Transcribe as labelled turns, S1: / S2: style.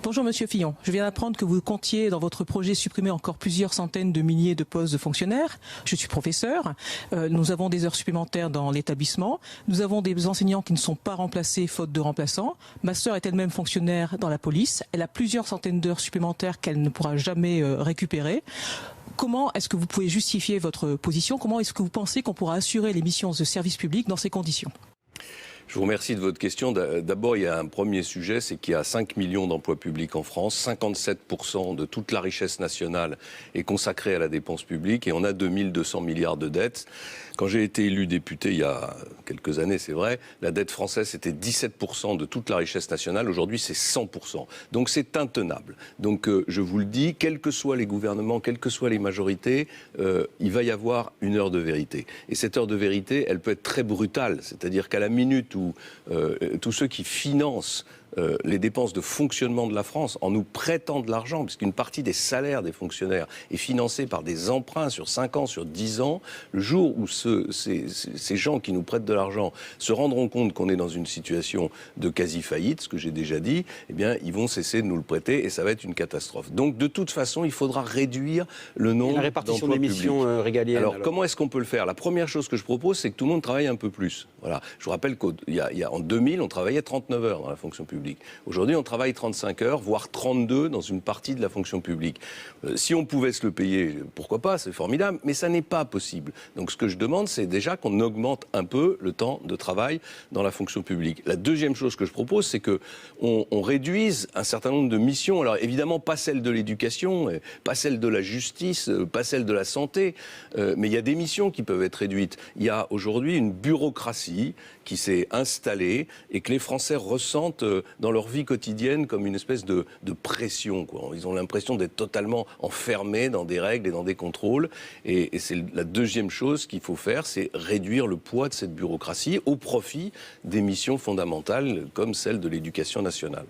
S1: Bonjour Monsieur Fillon, je viens d'apprendre que vous comptiez dans votre projet supprimer encore plusieurs centaines de milliers de postes de fonctionnaires. Je suis professeur, nous avons des heures supplémentaires dans l'établissement, nous avons des enseignants qui ne sont pas remplacés faute de remplaçants. Ma sœur est elle-même fonctionnaire dans la police, elle a plusieurs centaines d'heures supplémentaires qu'elle ne pourra jamais récupérer. Comment est-ce que vous pouvez justifier votre position? Comment est-ce que vous pensez qu'on pourra assurer les missions de service public dans ces conditions?
S2: Je vous remercie de votre question. D'abord, il y a un premier sujet, c'est qu'il y a 5 millions d'emplois publics en France. 57% de toute la richesse nationale est consacrée à la dépense publique et on a 2200 milliards de dettes. Quand j'ai été élu député il y a quelques années, c'est vrai, la dette française c'était 17% de toute la richesse nationale. Aujourd'hui, c'est 100%. Donc c'est intenable. Donc je vous le dis, quels que soient les gouvernements, quelles que soient les majorités, il va y avoir une heure de vérité. Et cette heure de vérité, elle peut être très brutale. C'est-à-dire qu'à la minute où tous ceux qui financent les dépenses de fonctionnement de la France en nous prêtant de l'argent, puisqu'une partie des salaires des fonctionnaires est financée par des emprunts sur 5 ans, sur 10 ans, le jour où ces gens qui nous prêtent de l'argent se rendront compte qu'on est dans une situation de quasi-faillite, ce que j'ai déjà dit, eh bien, ils vont cesser de nous le prêter et ça va être une catastrophe. Donc, de toute façon, il faudra réduire le nombre d'emplois publics. La répartition des missions régaliennes. Alors, comment est-ce qu'on peut le faire? La première chose que je propose, c'est que tout le monde travaille un peu plus. Voilà. Je vous rappelle qu'en 2000, on travaillait 39 heures dans la fonction publique. Aujourd'hui, on travaille 35 heures, voire 32 dans une partie de la fonction publique. Si on pouvait se le payer, pourquoi pas, c'est formidable, mais ça n'est pas possible. Donc ce que je demande, c'est déjà qu'on augmente un peu le temps de travail dans la fonction publique. La deuxième chose que je propose, c'est qu'on réduise un certain nombre de missions. Alors évidemment, pas celle de l'éducation, pas celle de la justice, pas celle de la santé, mais il y a des missions qui peuvent être réduites. Il y a aujourd'hui une bureaucratie qui s'est installée et que les Français ressentent dans leur vie quotidienne comme une espèce de pression, quoi. Ils ont l'impression d'être totalement enfermés dans des règles et dans des contrôles. Et c'est la deuxième chose qu'il faut faire, c'est réduire le poids de cette bureaucratie au profit des missions fondamentales comme celle de l'éducation nationale.